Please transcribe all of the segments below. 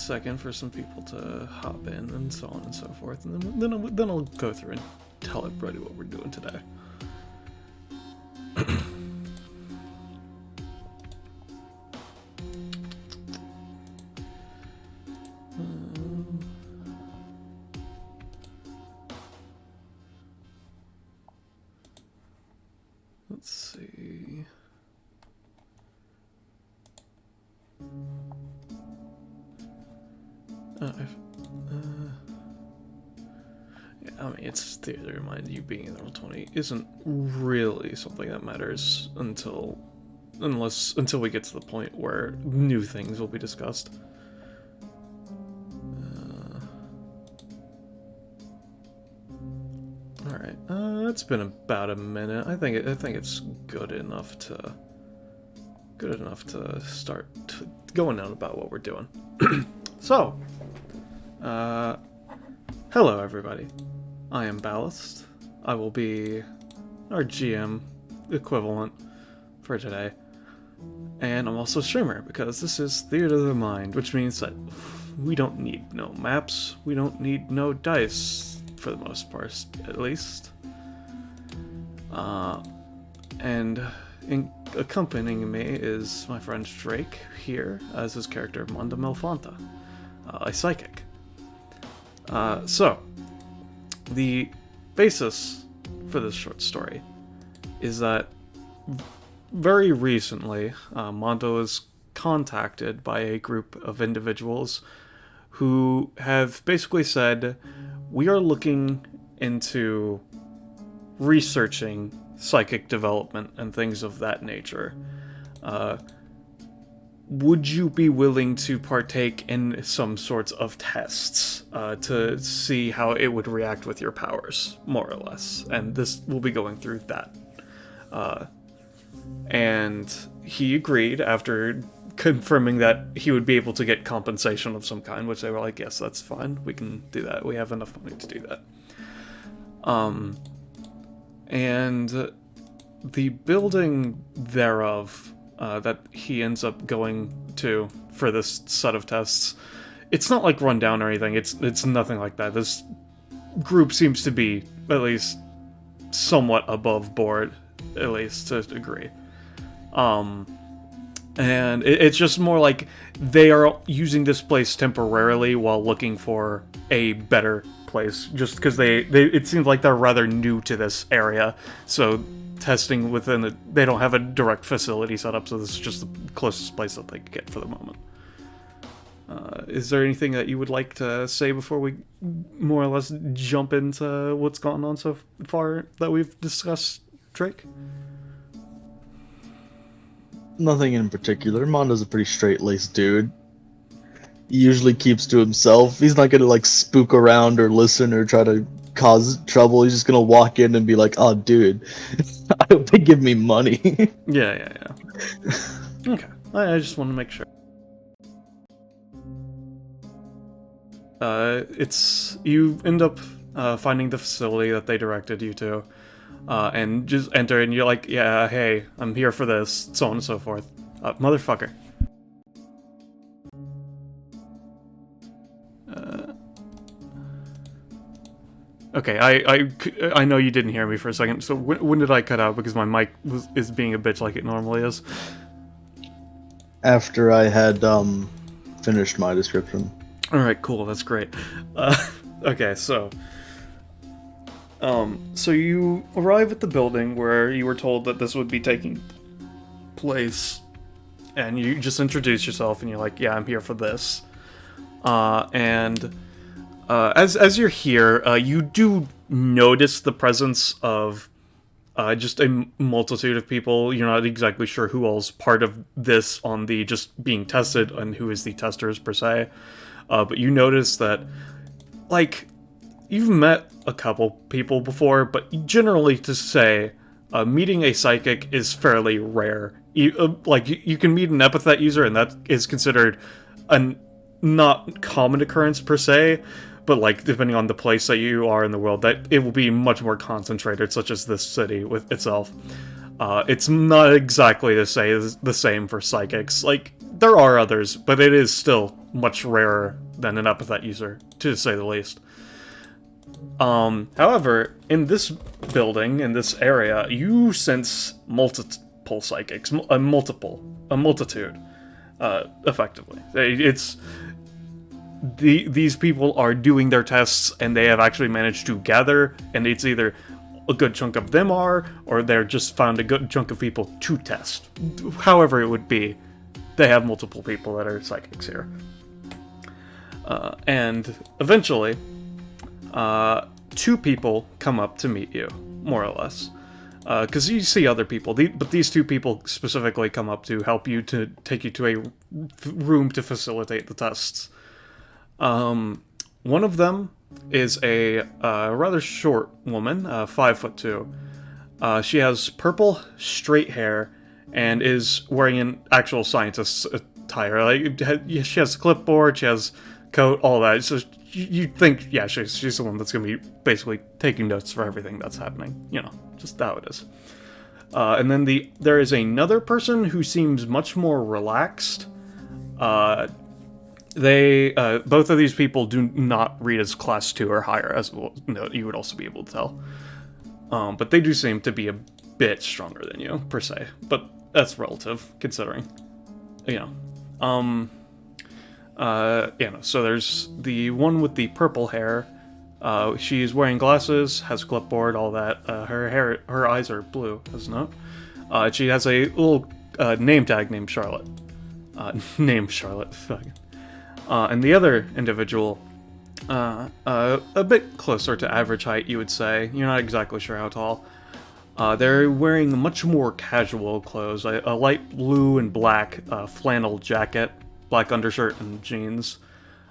second for some people to hop in and so on and so forth, and then I'll go through and tell everybody what we're doing today. Let's see. Yeah, I mean, it's theater. Mind you, being in Roll20 isn't really something that matters until we get to the point where new things will be discussed. All right, it's been about a minute. I think it's good enough to start going on about what we're doing. So, hello everybody. I am Ballast. I will be our GM equivalent for today. And I'm also a streamer, because this is Theater of the Mind, which means that we don't need no maps, we don't need no dice, for the most part, at least. And accompanying me is my friend Drake here, as his character Mondo Melfanta, a psychic. So, the basis for this short story is that very recently, Mondo was contacted by a group of individuals who have basically said, we are looking into researching psychic development and things of that nature. Would you be willing to partake in some sorts of tests to see how it would react with your powers, more or less? And this will be going through that. And he agreed after confirming that he would be able to get compensation of some kind, which they were like, yes, that's fine, we can do that, we have enough money to do that. And the building thereof that he ends up going to for this set of tests, it's not like run down or anything, it's nothing like that. This group seems to be at least somewhat above board, at least to a degree. And it's just more like they are using this place temporarily while looking for a better place, just because it seems like they're rather new to this area, so testing within it, they don't have a direct facility set up, so this is just the closest place that they could get for the moment. Is there anything that you would like to say before we more or less jump into what's gone on so far that we've discussed, Drake? Nothing in particular. Mondo's a pretty straight-laced dude. He usually keeps to himself. He's not gonna like spook around or listen or try to cause trouble. He's just gonna walk in and be like, "Oh, dude, I hope they give me money." Yeah. Okay, I just want to make sure. You end up finding the facility that they directed you to. And just enter, and you're like, yeah, hey, I'm here for this, so on and so forth. Motherfucker. Okay, I know you didn't hear me for a second, so when did I cut out? Because my mic is being a bitch like it normally is. After I had finished my description. Alright, cool, that's great. Okay, so you arrive at the building where you were told that this would be taking place, and you just introduce yourself, and you're like, yeah, I'm here for this. As you're here, you do notice the presence of just a multitude of people. You're not exactly sure who all's part of this on the just being tested and who is the testers per se. But you notice that, like, you've met a couple people before, but generally to say, meeting a psychic is fairly rare. You can meet an epithet user, and that is considered a not common occurrence per se, but like depending on the place that you are in the world, that it will be much more concentrated, such as this city with itself. It's not exactly the same for psychics. Like, there are others, but it is still much rarer than an epithet user, to say the least. However, in this building, in this area, you sense multiple psychics, a multitude, effectively. These people are doing their tests, and they have actually managed to gather, and it's either a good chunk of them are, or they're just found a good chunk of people to test. However it would be, they have multiple people that are psychics here. And eventually, 2 people come up to meet you, more or less. Because you see other people, but these 2 people specifically come up to help you, to take you to a room to facilitate the tests. One of them is a rather short woman, 5'2". She has purple, straight hair, and is wearing an actual scientist's attire. Like, she has a clipboard, she has coat, all that. So you think, yeah, she's the one that's going to be basically taking notes for everything that's happening. You know, just how it is. And then there is another person who seems much more relaxed. Both of these people do not read as class 2 or higher, as you would also be able to tell. But they do seem to be a bit stronger than you, per se. But that's relative, considering, so there's the one with the purple hair. She's wearing glasses, has a clipboard, all that. Her eyes are blue, isn't it? She has a little name tag named Charlotte. Named Charlotte. And the other individual, a bit closer to average height, you would say. You're not exactly sure how tall. They're wearing much more casual clothes, a light blue and black flannel jacket, black undershirt, and jeans.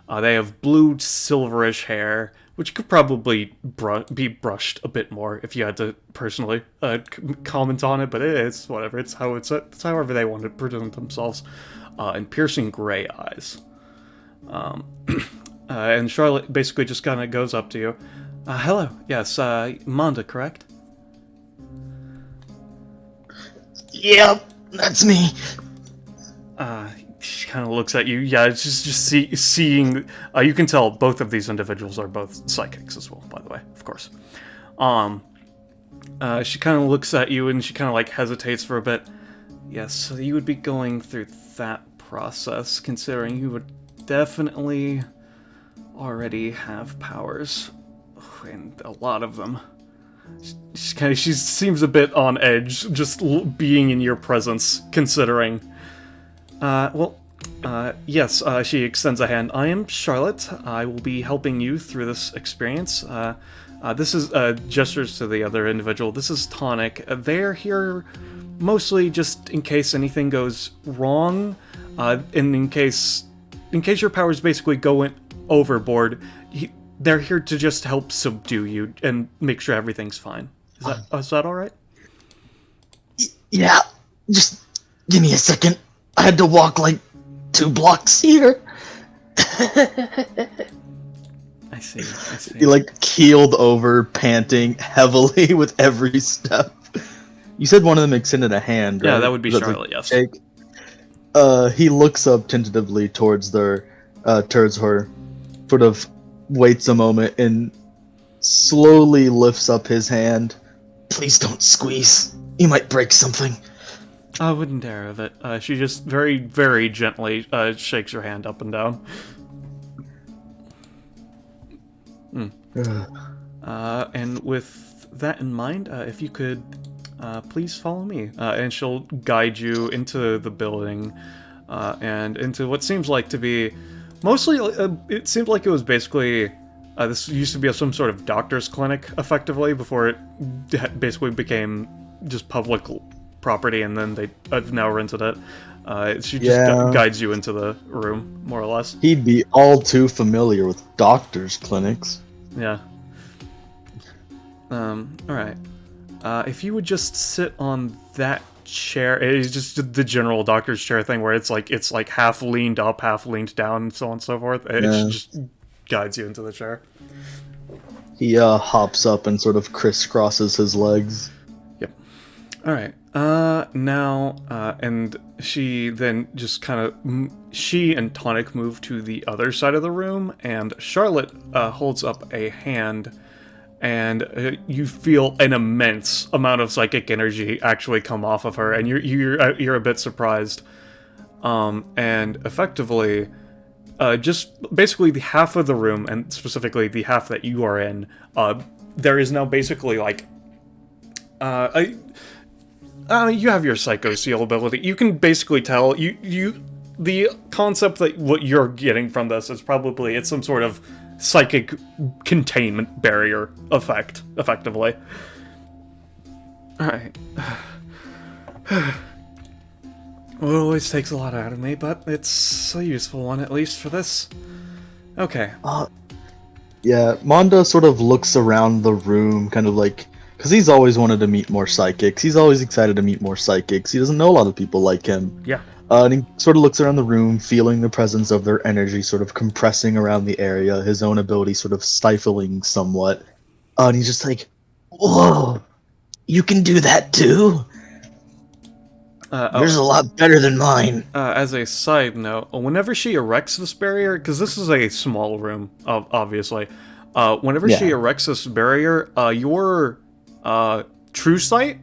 They have blue silverish hair, which could probably be brushed a bit more if you had to personally comment on it, but it's whatever. It's however they want to present themselves. And piercing gray eyes. And Charlotte basically just kind of goes up to you. Hello, yes, Manda, correct? Yep, that's me. She kind of looks at you. Yeah, it's just seeing. You can tell both of these individuals are both psychics as well, by the way, of course. She kind of looks at you and she kind of like hesitates for a bit. Yes, so you would be going through that process, considering you would definitely already have powers, and a lot of them. She seems a bit on edge, just being in your presence, considering. Yes, she extends a hand. I am Charlotte. I will be helping you through this experience. This is, gestures to the other individual. This is Tonic. They're here mostly just in case anything goes wrong, and in case your powers basically go overboard. They're here to just help subdue you and make sure everything's fine. Is that all right? Yeah, just give me a second. I had to walk like 2 blocks here. I see. He like keeled over, panting heavily with every step. You said one of them extended a hand, right? Yeah, that would be Charlotte, yes. Shake. He looks up tentatively towards her, sort of waits a moment, and slowly lifts up his hand. Please don't squeeze. You might break something. I wouldn't dare of it. She just very, very gently shakes her hand up and down. And with that in mind, if you could please follow me. And she'll guide you into the building and into what seems like to be mostly, it seemed like it was basically, this used to be some sort of doctor's clinic, effectively, before it basically became just public property, and then I've now rented it. She just guides you into the room, more or less. He'd be all too familiar with doctor's clinics. Yeah. Alright. If you would just sit on that chair, it's just the general doctor's chair thing where it's like half leaned up, half leaned down, and so on and so forth. It just guides you into the chair. He hops up and sort of crisscrosses his legs. Yep. Alright. And she then just kind of, she and Tonic move to the other side of the room, and Charlotte holds up a hand, and you feel an immense amount of psychic energy actually come off of her, and you're a bit surprised. And effectively, just basically the half of the room, and specifically the half that you are in, there is now basically like, you have your Psycho Seal ability. You can basically tell the concept that what you're getting from this is probably it's some sort of psychic containment barrier effect, effectively. All right. Well, it always takes a lot out of me, but it's a useful one, at least for this. Okay. Yeah, Mondo sort of looks around the room, kind of like, because he's always wanted to meet more psychics. He's always excited to meet more psychics. He doesn't know a lot of people like him. Yeah. And he sort of looks around the room, feeling the presence of their energy sort of compressing around the area, his own ability sort of stifling somewhat. And he's just like, whoa, you can do that too? Yours is a lot better than mine. As a side note, whenever she erects this barrier, because this is a small room, obviously, whenever she erects this barrier, your true sight,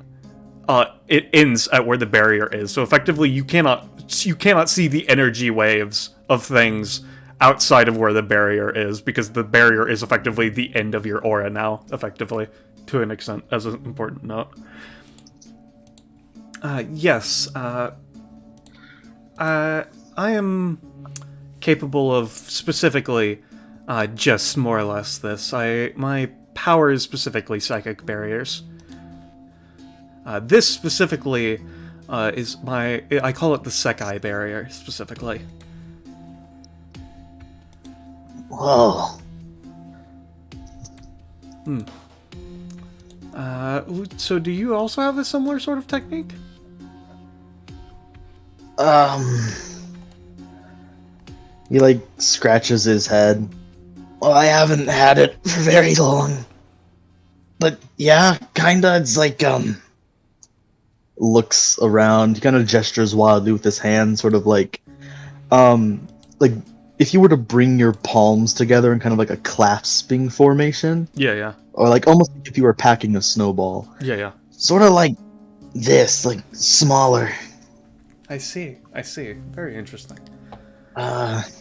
it ends at where the barrier is. So effectively, you cannot see the energy waves of things outside of where the barrier is, because the barrier is effectively the end of your aura now, effectively, to an extent, as an important note. Yes, I am capable of specifically, just more or less this. My power is specifically psychic barriers. This specifically, is I call it the Sekai barrier, specifically. Whoa. So do you also have a similar sort of technique? He like scratches his head. Well, I haven't had it for very long. But yeah, kinda, it's like, looks around, he kind of gestures wildly with his hand, sort of like if you were to bring your palms together in kind of like a clasping formation. Yeah. Or like almost like if you were packing a snowball. Yeah. Sort of like this, like smaller. I see. Very interesting.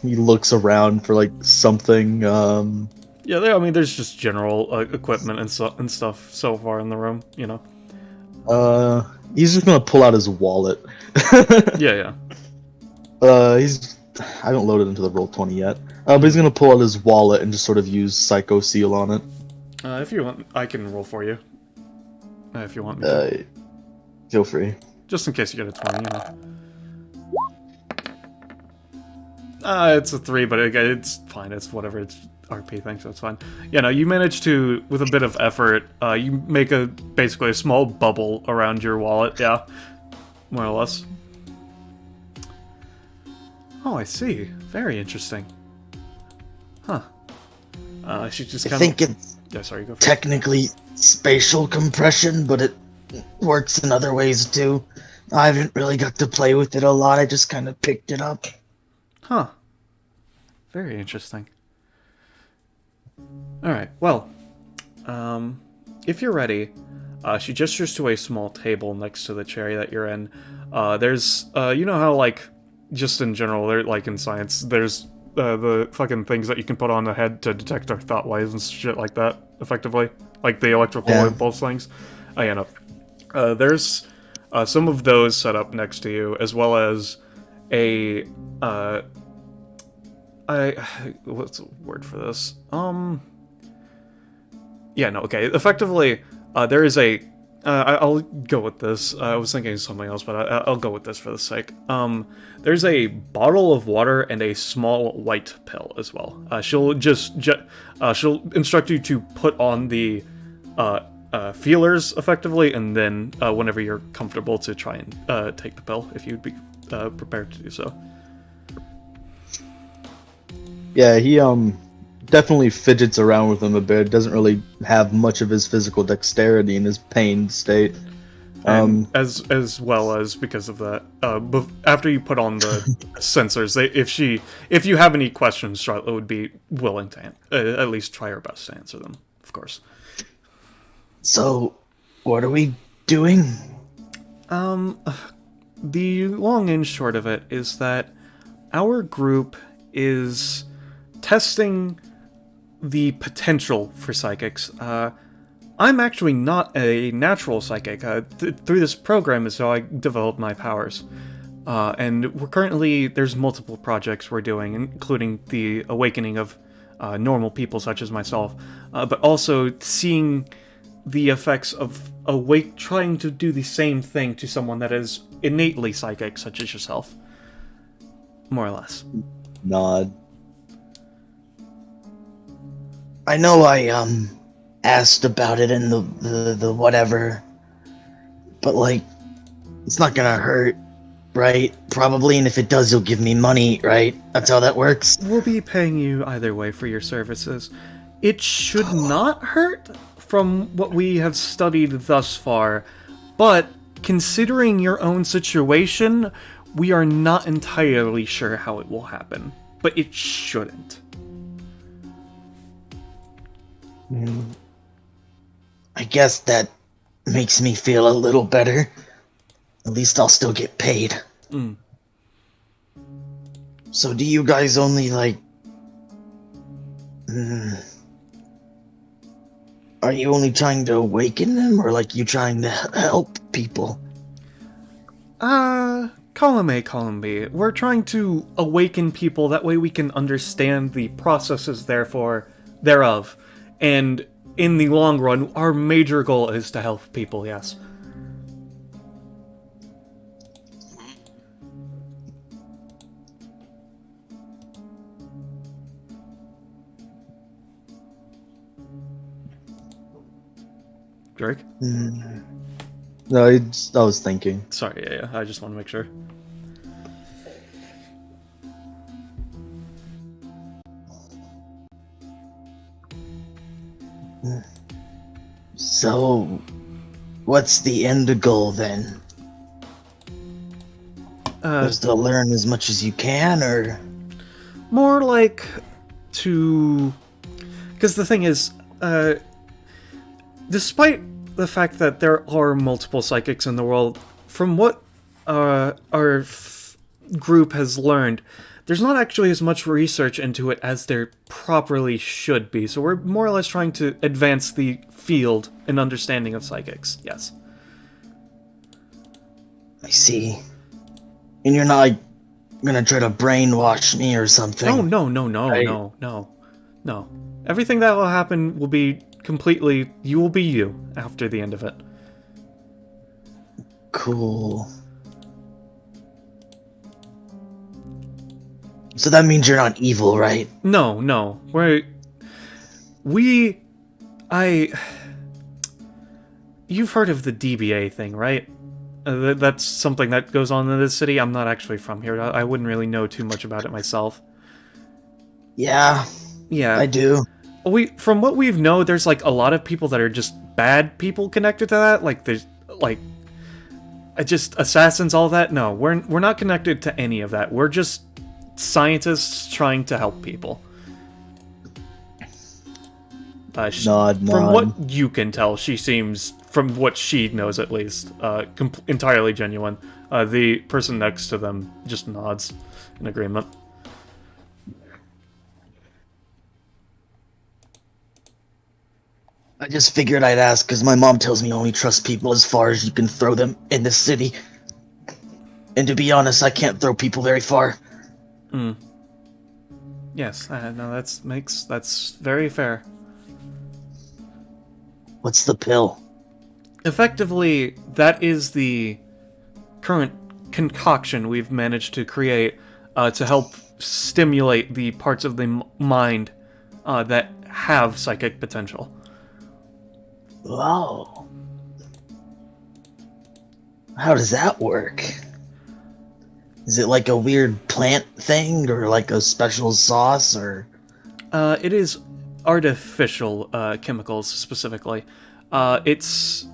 He looks around for like something. Yeah, there's just general equipment and stuff so far in the room, you know. He's just gonna pull out his wallet. Yeah. I haven't loaded into the Roll20 yet. But he's gonna pull out his wallet and just sort of use Psycho Seal on it. If you want, I can roll for you. If you want me to. Feel free. Just in case you get a 20, you know. It's a 3, but it's fine. It's whatever. It's RP thing, so it's fine. Yeah, no, you manage to, with a bit of effort, you make basically a small bubble around your wallet. Yeah, more or less. Oh, I see. Very interesting. Huh. She just kind of... I think it's yeah, sorry, go for technically spatial compression, but it works in other ways too. I haven't really got to play with it a lot. I just kind of picked it up. Huh. Very interesting. Alright, well, if you're ready, she gestures to a small table next to the chair that you're in. There's, you know how, like, just in general, like in science, there's the fucking things that you can put on the head to detect our thought waves and shit like that, effectively. Like the electrical impulse things. Oh, yeah, no. There's some of those set up next to you, as well as a, what's the word for this? Yeah, no, okay. Effectively, there is a, I'll go with this. I was thinking of something else, but I'll go with this for the sake. There's a bottle of water and a small white pill as well. She'll she'll instruct you to put on the feelers effectively, and then whenever you're comfortable to try and take the pill, if you'd be prepared to do so. Yeah, he definitely fidgets around with them a bit. Doesn't really have much of his physical dexterity in his pained state. And as well as because of that, after you put on the sensors, if you have any questions, Charlotte would be willing to at least try her best to answer them, of course. So, what are we doing? The long and short of it is that our group is testing the potential for psychics. I'm actually not a natural psychic. Through this program is how I developed my powers. And there's multiple projects we're doing, including the awakening of normal people such as myself, but also seeing the effects of trying to do the same thing to someone that is innately psychic, such as yourself. More or less. Nod. I know I asked about it in the whatever, but like, it's not gonna hurt, right? Probably, and if it does, you'll give me money, right? That's how that works. We'll be paying you either way for your services. It should not hurt from what we have studied thus far, but considering your own situation, we are not entirely sure how it will happen. But it shouldn't. I guess that makes me feel a little better. At least I'll still get paid. So do you guys only, like... Are you only trying to awaken them, or like you trying to help people? Column A, column B. We're trying to awaken people, that way we can understand the processes thereof. And in the long run, our major goal is to help people, yes. Drake? No, I was thinking. Sorry, yeah, I just want to make sure. So, what's the end goal then? Just to learn as much as you can, or? More like to... Because the thing is, despite the fact that there are multiple psychics in the world, from what our group has learned, there's not actually as much research into it as there properly should be. So we're more or less trying to advance the field and understanding of psychics, yes. I see. And you're not, like, gonna try to brainwash me or something? Oh, no. Everything that will happen will be completely... You will be you after the end of it. Cool. So that means you're not evil, right? No. You've heard of the DBA thing, right? That's something that goes on in this city. I'm not actually from here. I wouldn't really know too much about it myself. Yeah, I do. From what we've known, there's like a lot of people that are just bad people connected to that. Like there's like just assassins, all that. No, we're not connected to any of that. We're just scientists trying to help people. Nod. From what you can tell, she seems, from what she knows at least, entirely genuine. The person next to them just nods in agreement. I just figured I'd ask because my mom tells me only trust people as far as you can throw them in the city. And to be honest, I can't throw people very far. Yes, no, that's very fair. What's the pill? Effectively, that is the current concoction we've managed to create to help stimulate the parts of the mind that have psychic potential. Wow. How does that work? Is it like a weird plant thing, or like a special sauce, or? It is artificial chemicals, specifically. It's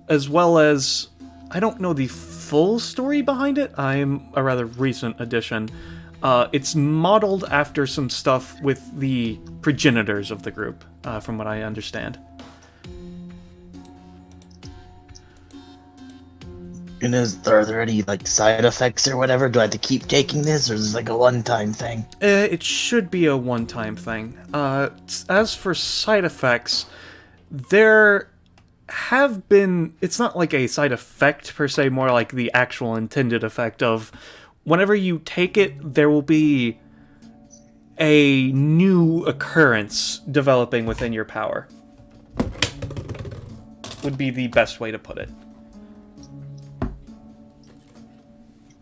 as well as I don't know the full story behind it. I'm a rather recent addition. It's modeled after some stuff with the progenitors of the group, from what I understand. And are there any like side effects or whatever? Do I have to keep taking this, or is this like a one-time thing? It should be a one-time thing. As for side effects, there have been... It's not like a side effect per se, more like the actual intended effect of whenever you take it, there will be a new occurrence developing within your power. Would be the best way to put it.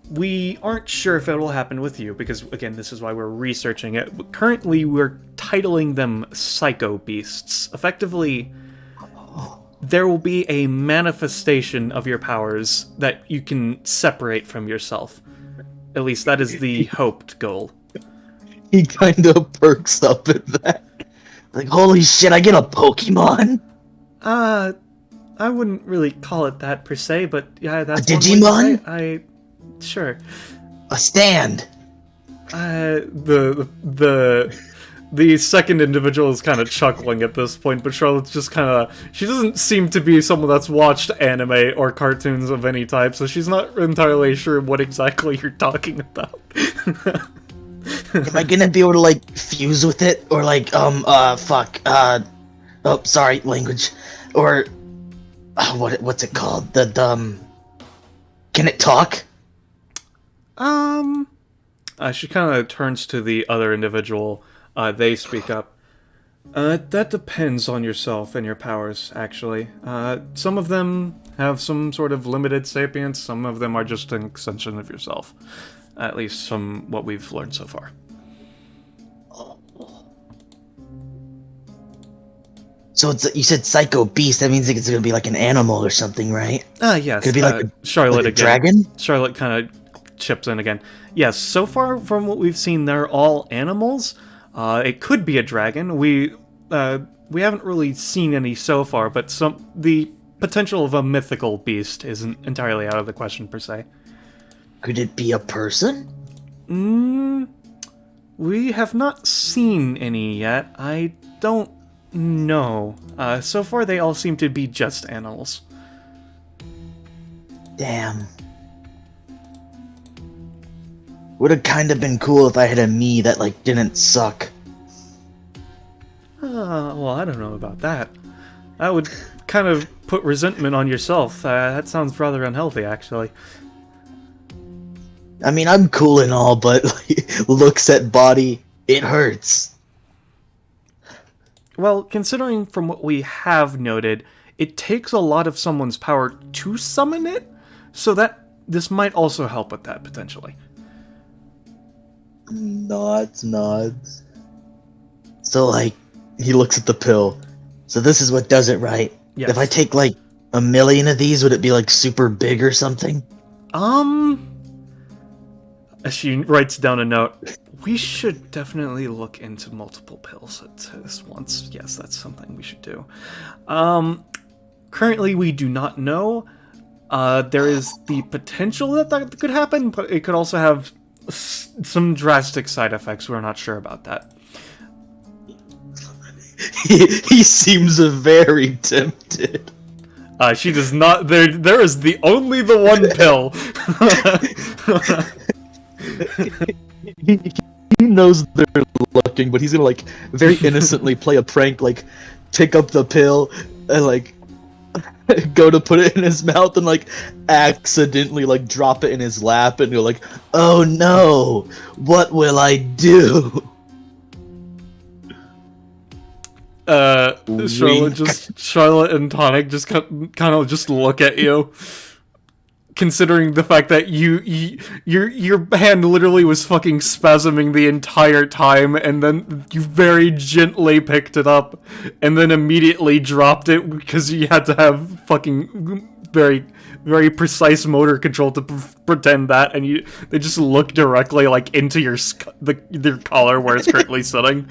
We aren't sure if it will happen with you, because, again, this is why we're researching it. But currently, we're titling them Psycho Beasts. Effectively, there will be a manifestation of your powers that you can separate from yourself. At least that is the hoped goal. He kind of perks up at that. Like, holy shit, I get a Pokemon? I wouldn't really call it that per se, but yeah, that's A one way to Digimon? say it. Sure. A stand? The second individual is kind of chuckling at this point, but Charlotte's just kind of... She doesn't seem to be someone that's watched anime or cartoons of any type, so she's not entirely sure what exactly you're talking about. Am I gonna be able to, like, fuse with it? Or, like, oh, sorry, language. Or, what's it called? Can it talk? She kind of turns to the other individual. They speak up. That depends on yourself and your powers, actually. Some of them have some sort of limited sapience, some of them are just an extension of yourself. At least from what we've learned so far. So you said Psycho Beast, that means it's gonna be like an animal or something, right? Yes. Could it be like Charlotte a again. dragon? Charlotte kind of chips in again. Yes, so far from what we've seen, they're all animals. It could be a dragon. We haven't really seen any so far, but the potential of a mythical beast isn't entirely out of the question per se. Could it be a person? We have not seen any yet. I don't know. So far they all seem to be just animals. Damn. Would have kind of been cool if I had a me that, like, didn't suck. Well, I don't know about that. That would kind of put resentment on yourself. That sounds rather unhealthy, actually. I mean, I'm cool and all, but like, looks at body, it hurts. Well, considering from what we have noted, it takes a lot of someone's power to summon it, so that this might also help with that, potentially. Nods. So, like, He looks at the pill. so this is what does it, right? Yes. If I take, like, 1,000,000 of these, would it be, like, super big or something? She writes down a note. We should definitely look into multiple pills at this once. Yes, that's something we should do. Currently, we do not know. There is the potential that could happen, but it could also have some drastic side effects. We're not sure about that. He seems very tempted. She does not. There is only the one pill. He knows they're looking, but he's gonna like very innocently play a prank, like pick up the pill and like go to put it in his mouth and like accidentally like drop it in his lap and go like, oh no, what will I do? Charlotte and Tonic just kind of just look at you, considering the fact that your hand literally was fucking spasming the entire time, and then you very gently picked it up, and then immediately dropped it because you had to have fucking very, very precise motor control to pretend that, and they just look directly like into your collar where it's currently sitting.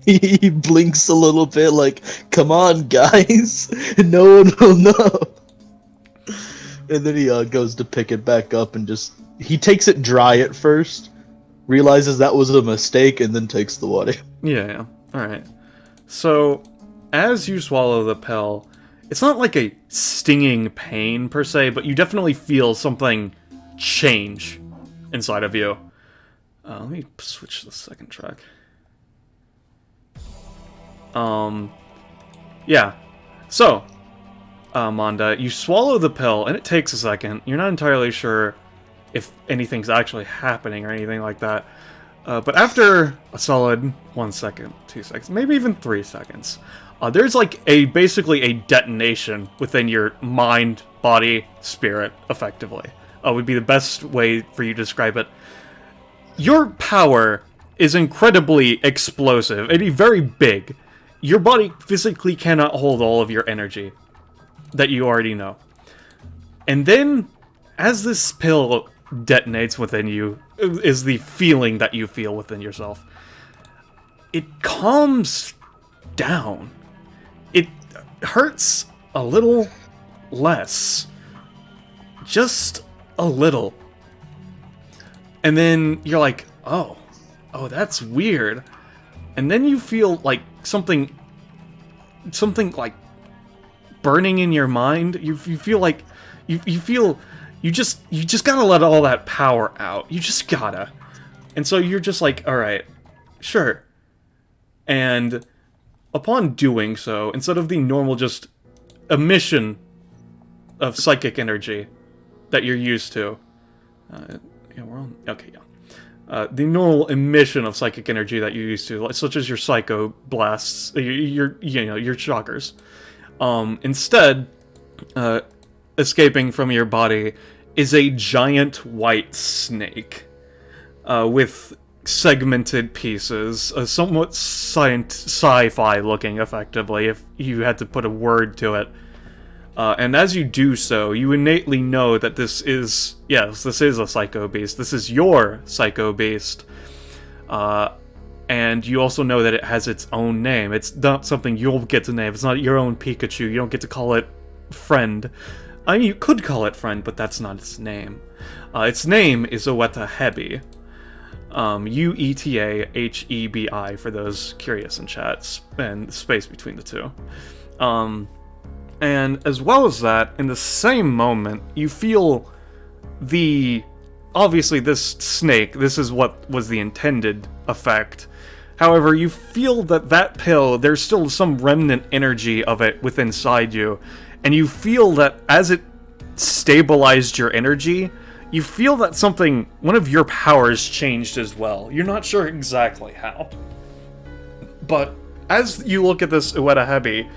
He blinks a little bit, like, "Come on, guys, no one will know." And then he goes to pick it back up and he takes it dry at first, realizes that was a mistake, and then takes the water. Yeah. Alright. So, as you swallow the pill, it's not like a stinging pain per se, but you definitely feel something change inside of you. Let me switch to the second track. Yeah. So, Manda, you swallow the pill, and it takes a second. You're not entirely sure if anything's actually happening or anything like that. But after a solid 1 second, 2 seconds, maybe even 3 seconds, there's like basically a detonation within your mind, body, spirit, effectively. Would be the best way for you to describe it. Your power is incredibly explosive and very big. Your body physically cannot hold all of your energy that you already know. And then, as this pill detonates within you, is the feeling that you feel within yourself. It calms down. It hurts a little less. Just a little. And then you're like, oh, that's weird. And then you feel like something like burning in your mind. You feel like you just gotta let all that power out. You just gotta. And so you're just like, alright, sure. And upon doing so, instead of the normal just emission of psychic energy that you're used to, yeah, we're on. Okay, yeah. The normal emission of psychic energy that you're used to, such as your psycho blasts, your shockers. Instead, escaping from your body is a giant white snake with segmented pieces, somewhat sci-fi looking, effectively, if you had to put a word to it. And as you do so, you innately know that this is a psycho beast. This is your psycho beast. And you also know that it has its own name. It's not something you'll get to name. It's not your own Pikachu. You don't get to call it friend. I mean, you could call it friend, but that's not its name. Its name is Uetahebi. Uetahebi for those curious in chat, and space between the two. And as well as that, in the same moment, you feel obviously this snake, this is what was the intended effect. However, you feel that pill, there's still some remnant energy of it within inside you, and you feel that as it stabilized your energy, you feel that one of your powers changed as well. You're not sure exactly how. But as you look at this Uetahebi,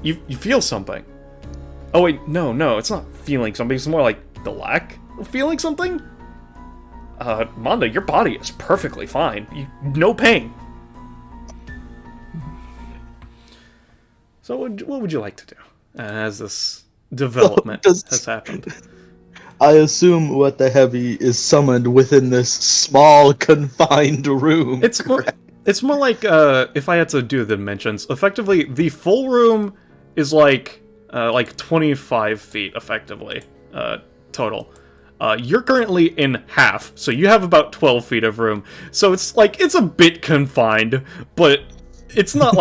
you feel something. Oh wait, no, it's not feeling something, it's more like the lack of feeling something? Manda, your body is perfectly fine. No pain. So what would you like to do as this development has happened? I assume Uetahebi is summoned within this small, confined room. It's more like, if I had to do the dimensions, effectively, the full room is like 25 feet, effectively, total. You're currently in half, so you have about 12 feet of room. So it's a bit confined, but it's not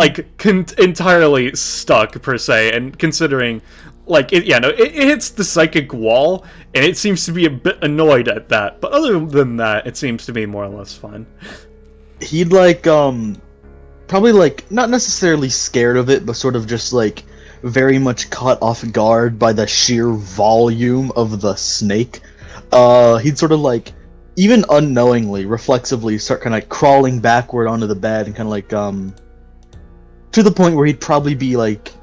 entirely stuck per se. And considering, it hits the psychic wall, and it seems to be a bit annoyed at that. But other than that, it seems to be more or less fun. He'd probably not necessarily scared of it, but sort of just very much caught off guard by the sheer volume of the snake. He'd sort of even unknowingly, reflexively start kind of crawling backward onto the bed and kind of to the point where he'd probably be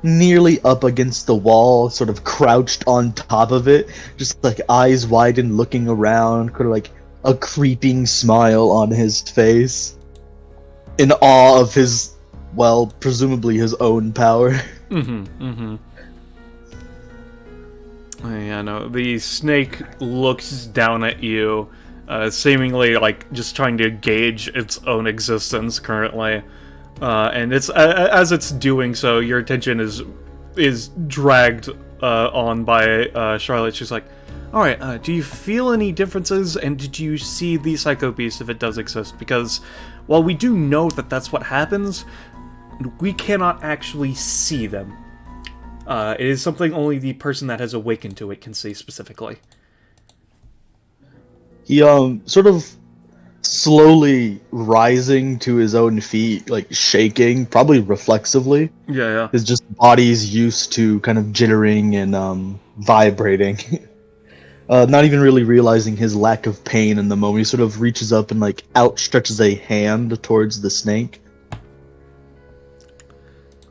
nearly up against the wall, sort of crouched on top of it, just eyes widened, looking around, kind of a creeping smile on his face, in awe of his, presumably his own power. Yeah, no, the snake looks down at you, seemingly like just trying to gauge its own existence currently. And it's as it's doing so, your attention is dragged on by Charlotte. She's like, "All right, do you feel any differences? And did you see the Psycho Beast if it does exist? Because while we do know that that's what happens, we cannot actually see them. It is something only the person that has awakened to it can see specifically." He sort of slowly rising to his own feet, like shaking, probably reflexively. Yeah. His just body's used to kind of jittering and vibrating. Not even really realizing his lack of pain in the moment. He sort of reaches up and like outstretches a hand towards the snake.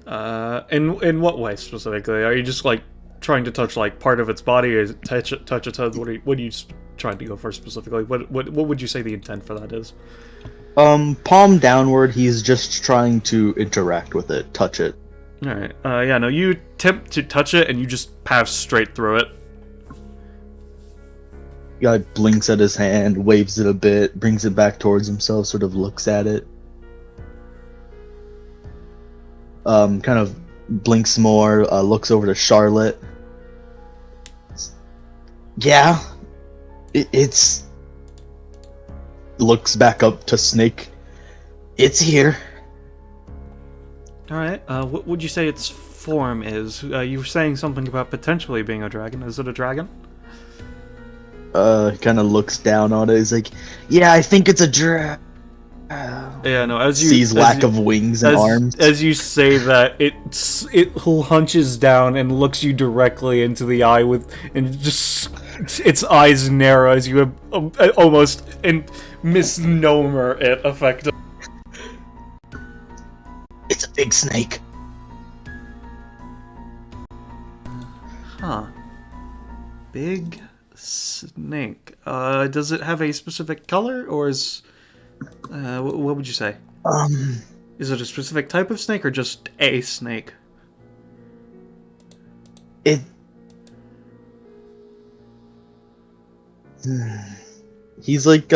In what way specifically? Are you just like trying to touch like part of its body, or touch its head? What are you trying to go for specifically? What would you say the intent for that is? Palm downward. He's just trying to interact with it, touch it. All right. Yeah. No. You attempt to touch it, and you just pass straight through it. Guy blinks at his hand, waves it a bit, brings it back towards himself, sort of looks at it. Kind of blinks more, looks over to Charlotte. Yeah, It's... Looks back up to Snake. it's here. All right. What would you say its form is? You were saying something about potentially being a dragon. Is it a dragon? Kind of looks down on it. He's like, Yeah, I think it's a Yeah. No. As you sees lack of wings and arms. As you say that, it hunches down and looks you directly into the eye and just its eyes narrow as you have almost misnomer it effectively. It's a big snake. Huh. Big snake. Does it have a specific color, or is... what would you say? Is it a specific type of snake, or just a snake? It... He's like,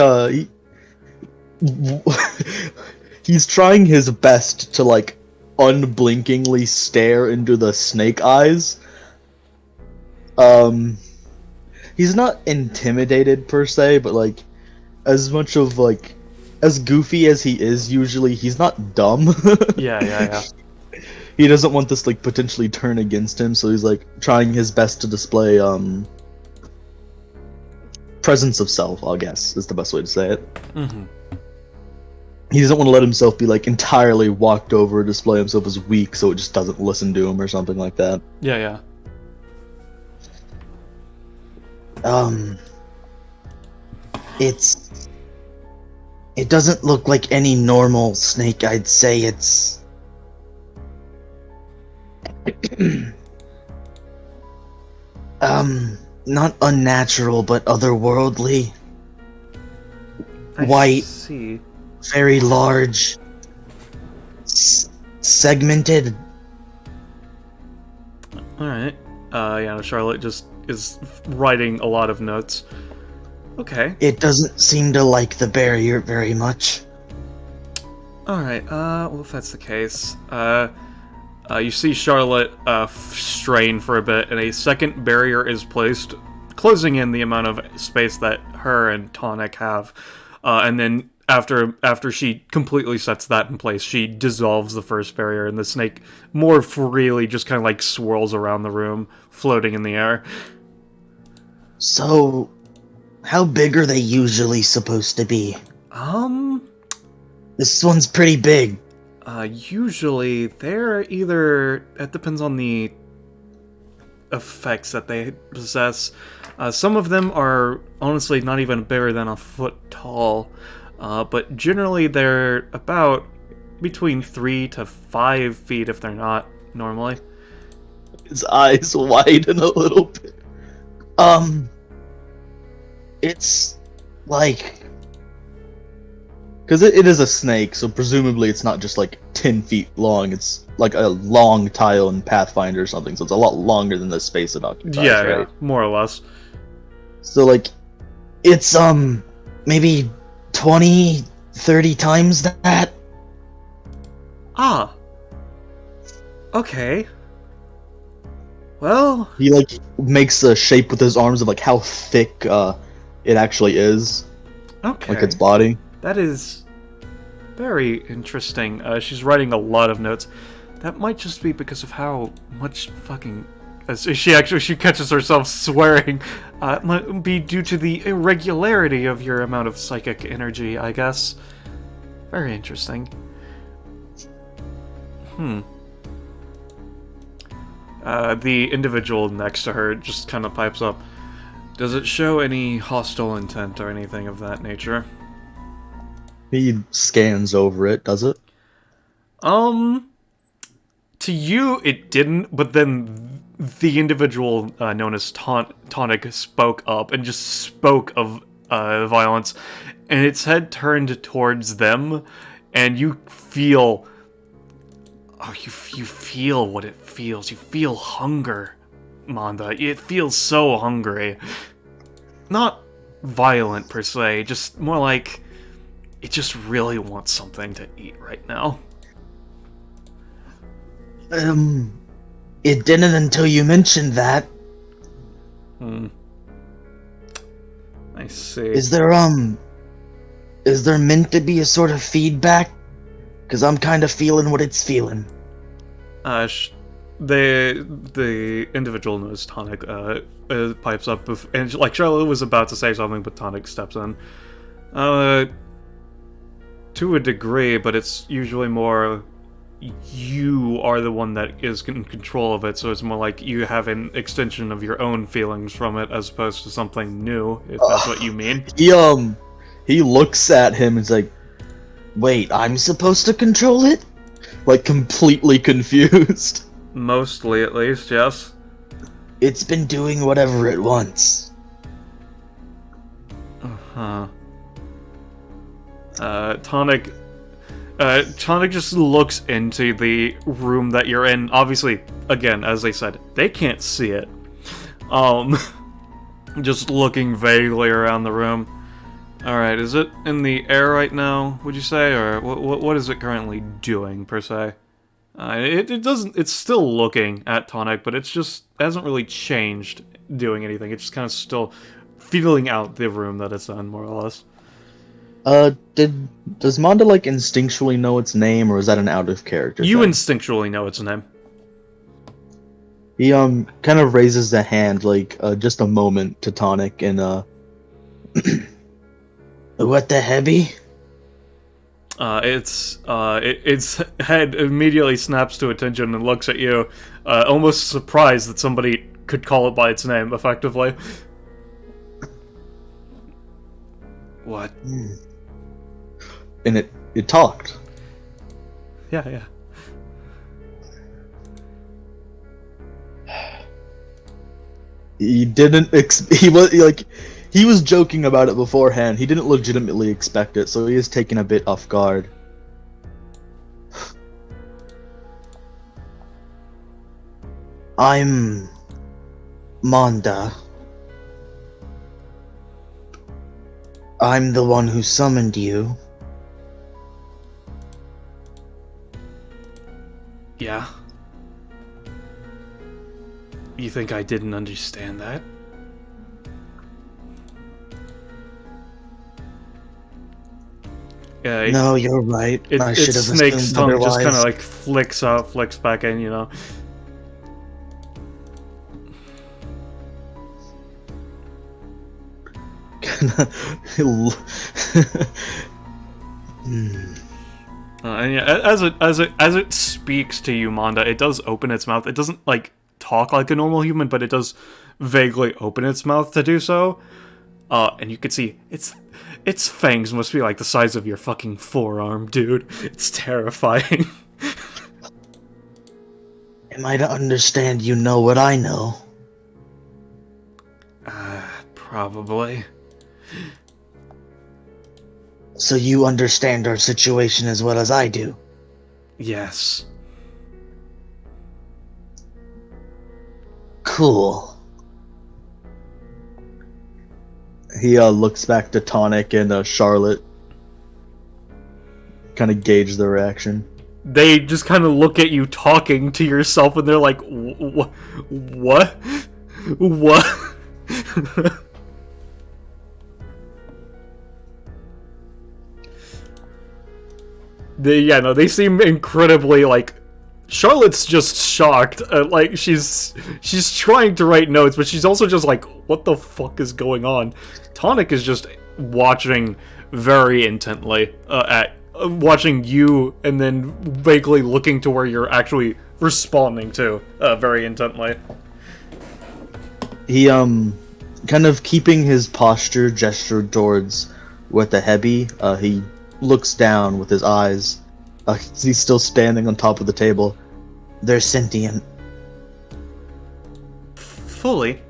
he's trying his best to, like, unblinkingly stare into the snake eyes. He's not intimidated, per se, but, like, as much of, like, as goofy as he is usually, he's not dumb. Yeah. He doesn't want this, like, potentially turn against him, so he's, like, trying his best to display, presence of self, I guess, is the best way to say it. Mm-hmm. He doesn't want to let himself be, like, entirely walked over, display himself as weak, so it just doesn't listen to him or something like that. Yeah. It doesn't look like any normal snake. I'd say it's... not unnatural, but otherworldly. White, see. very large, segmented. Alright. Charlotte just is writing a lot of notes. Okay. It doesn't seem to like the barrier very much. Alright, well, if that's the case, you see Charlotte strain for a bit, and a second barrier is placed, closing in the amount of space that her and Tonic have. And then after she completely sets that in place, she dissolves the first barrier, and the snake more freely just kind of like swirls around the room, floating in the air. So, how big are they usually supposed to be? This one's pretty big. Usually they're either... It depends on the effects that they possess. Some of them are honestly not even bigger than a foot tall, but generally they're about between 3 to 5 feet if they're not normally. His eyes widen a little bit. It's like... Because it is a snake, so presumably it's not just like 10 feet long, it's like a long tile in Pathfinder or something, so it's a lot longer than the space it occupies, Yeah, right? yeah, more or less. So like, It's, maybe 20, 30 times that. Ah. Okay. Well, He like makes a shape with his arms of like how thick it actually is, okay. like its body. That is very interesting. She's writing a lot of notes. That might just be because of how much fucking... she catches herself swearing. It might be due to the irregularity of your amount of psychic energy, I guess. Very interesting. The individual next to her just kind of pipes up. Does it show any hostile intent or anything of that nature? He scans over it, does it? To you, it didn't, but then the individual known as Tonic spoke up and just spoke of violence, and its head turned towards them, and you feel... Oh, you feel what it feels. You feel hunger, Manda. It feels so hungry. Not violent, per se, just more like... It just really wants something to eat right now. It didn't until you mentioned that. I see. Is there meant to be a sort of feedback? Because I'm kind of feeling what it's feeling. The individual knows Tonic pipes up, and like Charlotte was about to say something, but Tonic steps in. To a degree, but it's usually more you are the one that is in control of it, so it's more like you have an extension of your own feelings from it as opposed to something new, if that's what you mean. He looks at him and is like, Wait, I'm supposed to control it? like completely confused. Mostly, at least, yes. It's been doing whatever it wants. Huh. Tonic just looks into the room that you're in. Obviously, again, as they said, they can't see it. Just looking vaguely around the room. Alright, is it in the air right now, would you say? Or what is it currently doing, per se? It doesn't... It's still looking at Tonic, but it's just... It hasn't really changed doing anything. It's just kind of still feeling out the room that it's in, more or less. Does Manda like instinctually know its name, or is that an out of character You thing? instinctually know its name. He kind of raises a hand, like just a moment to Tonic, and What the hebby? Its head immediately snaps to attention and looks at you, almost surprised that somebody could call it by its name, effectively. What? and it talked. Yeah. He didn't. He was joking about it beforehand. He didn't legitimately expect it, so he is taken a bit off guard. I'm Manda. I'm the one who summoned you. Yeah? You think I didn't understand that? Yeah, No, you're right. I should have Snake's assumed tongue otherwise. just kind of like flicks back in, you know. And yeah, as it speaks to you, Manda, it does open its mouth. It doesn't like talk like a normal human, but it does vaguely open its mouth to do so. And you can see its fangs must be like the size of your fucking forearm, dude. It's terrifying. Am I to understand you know what I know? Probably. So you understand our situation as well as I do? Yes. Cool. He looks back to Tonic and Charlotte, kind of gauge their reaction. They just kind of look at you talking to yourself, and they're like, "What? What?" They seem incredibly like. Charlotte's just shocked. Like she's trying to write notes, but she's also just like, "What the fuck is going on?" Tonic is just watching very intently at watching you, and then vaguely looking to where you're actually responding to very intently. He kind of keeping his posture gestured towards with the Hebi. He looks down with his eyes. He's still standing on top of the table. They're sentient. Fully.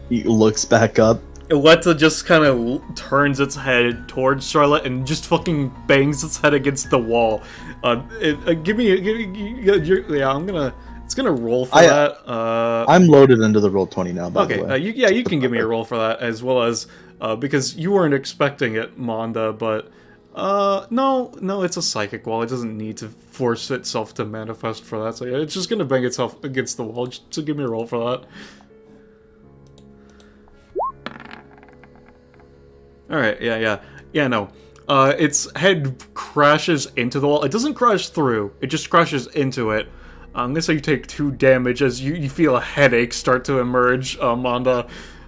He looks back up. Iletta just kind of turns its head towards Charlotte and just fucking bangs its head against the wall. Give me, it's gonna roll for that. I'm loaded into the roll 20 now, by the way. You can give me a roll for that, as well as, because you weren't expecting it, Manda, but, no, it's a psychic wall. It doesn't need to force itself to manifest for that, so yeah, it's just gonna bang itself against the wall, so give me a roll for that. Alright, no. Its head crashes into the wall. It doesn't crash through, it just crashes into it. I'm gonna say you take 2 damage as you feel a headache start to emerge, Manda.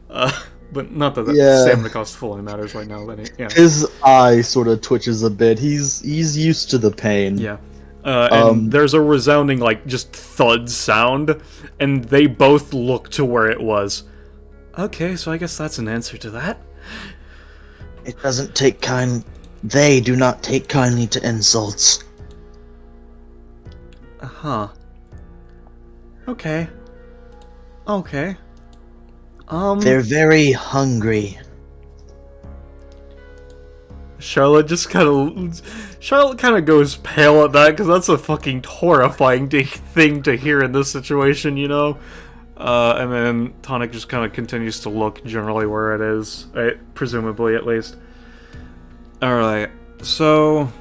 But not that stamina cost fully matters right now. But his eye sort of twitches a bit. He's used to the pain. Yeah. And there's a resounding, like, just thud sound, and they both look to where it was. Okay, so I guess that's an answer to that. It doesn't take They do not take kindly to insults. Huh. Okay. They're very hungry. Charlotte kind of goes pale at that, because that's a fucking horrifying thing to hear in this situation, you know? And then Tonic just kind of continues to look generally where it is, right? Presumably, at least. Alright, so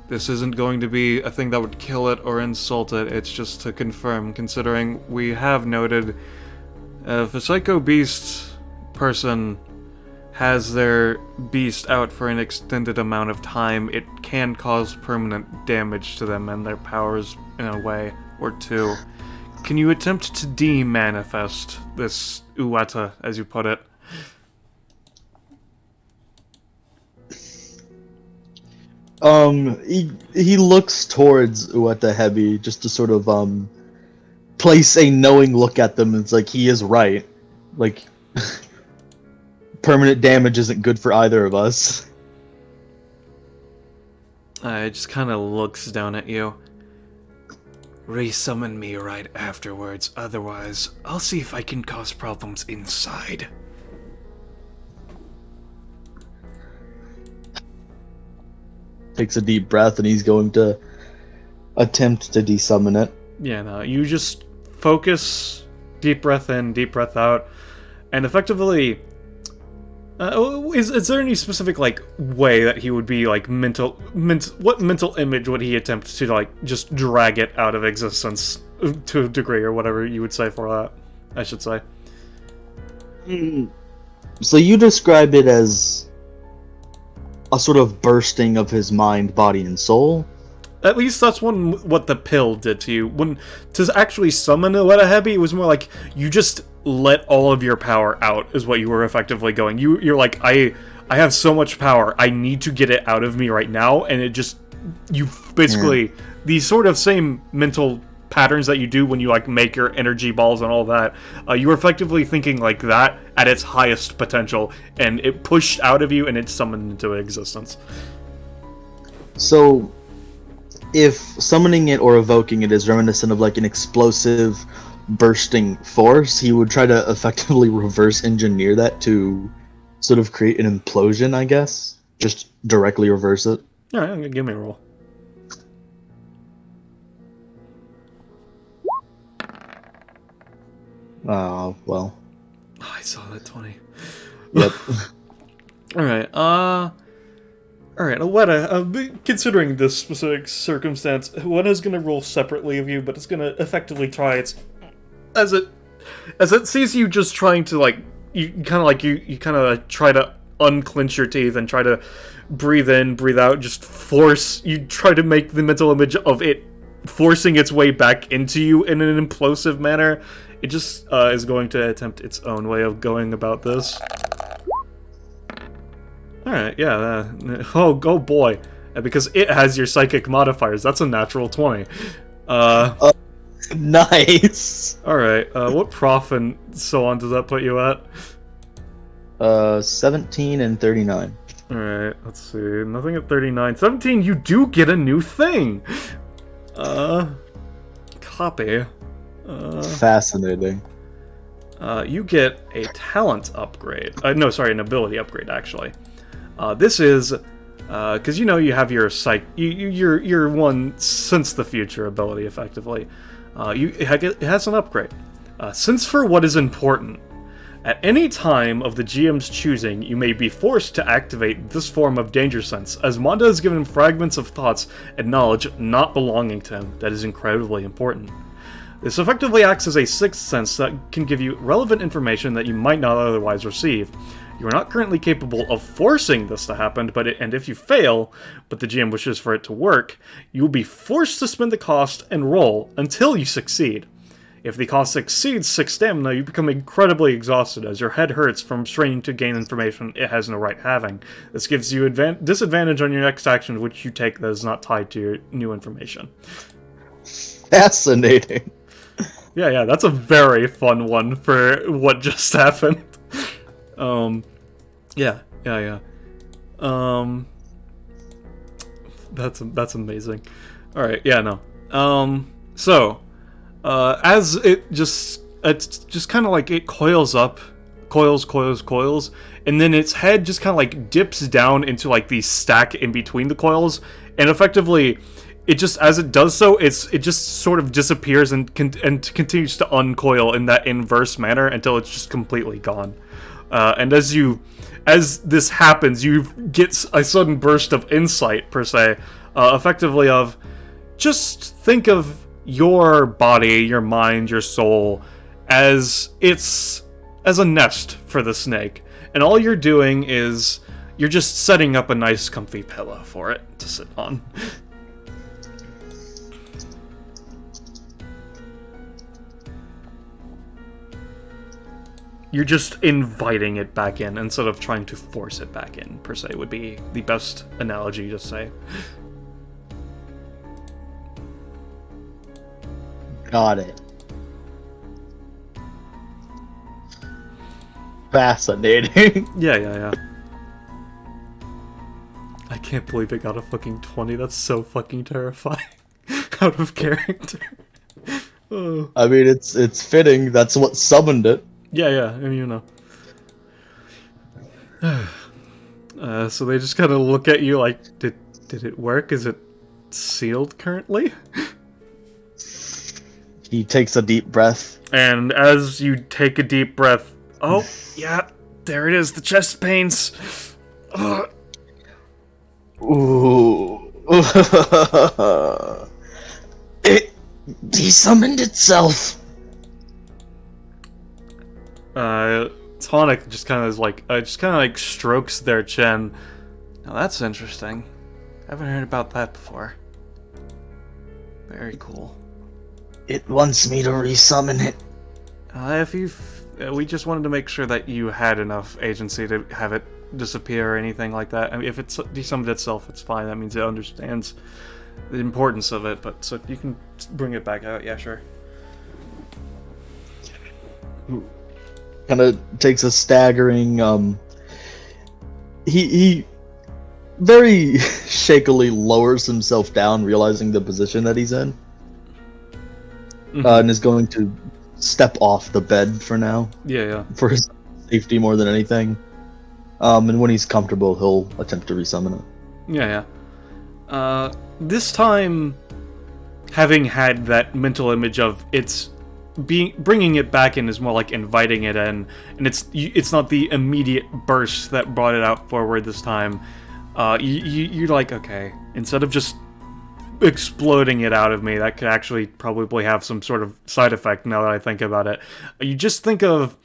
this isn't going to be a thing that would kill it or insult it, it's just to confirm, considering we have noted if a psycho beast person has their beast out for an extended amount of time, it can cause permanent damage to them and their powers in a way or two. Can you attempt to de-manifest this Uwata, as you put it? He looks towards Uwata Hebi just to sort of place a knowing look at them. It's like he is right. Like permanent damage isn't good for either of us. It just kind of looks down at you. Resummon me right afterwards, otherwise I'll see if I can cause problems inside. Takes a deep breath and he's going to attempt to desummon it. Yeah, no, you just focus, deep breath in, deep breath out, and effectively, is there any specific, like, way that he would be, like, what mental image would he attempt to, like, just drag it out of existence to a degree, or whatever you would say for that, I should say? So you describe it as a sort of bursting of his mind, body, and soul? At least that's what the pill did to you. When to actually summon Hebi, it was more like you just let all of your power out, is what you were effectively going. You're like, I have so much power, I need to get it out of me right now, and it just, you basically, these sort of same mental patterns that you do when you, like, make your energy balls and all that, you were effectively thinking like that at its highest potential, and it pushed out of you and it summoned into existence. So if summoning it or evoking it is reminiscent of, like, an explosive bursting force, he would try to effectively reverse engineer that to sort of create an implosion, I guess. Just directly reverse it. Alright, give me a roll. Oh, well. Oh, saw that 20. Yep. Alright, Alright, Alweta, considering this specific circumstance, Alweta's gonna roll separately of you, but it's gonna effectively try its... As it sees you just trying to, like, you kind of try to unclench your teeth and try to breathe in, breathe out, just force, you try to make the mental image of it forcing its way back into you in an implosive manner. It just is going to attempt its own way of going about this. Alright, yeah, oh boy. Because it has your psychic modifiers, that's a natural 20. Nice! Alright, what prof and so on does that put you at? 17 and 39. Alright, let's see, nothing at 39. 17, you do get a new thing! Copy. Fascinating. You get a talent upgrade. No, sorry, an ability upgrade, actually. This is, because you have your your one sense the future ability, effectively. It has an upgrade. Sense for what is important. At any time of the GM's choosing, you may be forced to activate this form of danger sense, as Manda is given fragments of thoughts and knowledge not belonging to him that is incredibly important. This effectively acts as a sixth sense that can give you relevant information that you might not otherwise receive. You are not currently capable of forcing this to happen, and if you fail, but the GM wishes for it to work, you will be forced to spend the cost and roll until you succeed. If the cost exceeds 6 stamina, you become incredibly exhausted as your head hurts from straining to gain information it has no right having. This gives you disadvantage on your next action which you take that is not tied to your new information. Fascinating. Yeah, that's a very fun one for what just happened. Yeah. That's amazing. Alright, yeah, no. As it's just kind of like it coils up, coils, and then its head just kind of like dips down into like the stack in between the coils, and effectively, it just, as it does so, it just sort of disappears and continues to uncoil in that inverse manner until it's just completely gone. And as this happens, you get a sudden burst of insight, per se, effectively of, just think of your body, your mind, your soul, as a nest for the snake. And all you're doing is, you're just setting up a nice comfy pillow for it to sit on. You're just inviting it back in instead of trying to force it back in, per se, would be the best analogy to say. Got it. Fascinating. Yeah. I can't believe it got a fucking 20. That's so fucking terrifying. Out of character. Oh. I mean, it's fitting. That's what summoned it. Yeah, I mean, so they just kind of look at you like, did it work? Is it sealed currently? He takes a deep breath. And as you take a deep breath, oh, yeah, there it is, the chest pains. Ugh. Ooh. It desummoned itself. Tonic just kind of strokes their chin. Now that's interesting. I haven't heard about that before. Very cool. It wants me to resummon it. We just wanted to make sure that you had enough agency to have it disappear or anything like that. I mean, if it's desummoned itself, it's fine. That means it understands the importance of it. But so you can bring it back out. Yeah, sure. Kind of takes a staggering, he very shakily lowers himself down, realizing the position that he's in. And is going to step off the bed for now. Yeah. For his safety more than anything. And when he's comfortable, he'll attempt to resummon it. Yeah. This time, having had that mental image of its bringing it back in is more like inviting it in, and it's not the immediate burst that brought it out forward this time. You're like, okay, instead of just exploding it out of me, that could actually probably have some sort of side effect now that I think about it. You just think of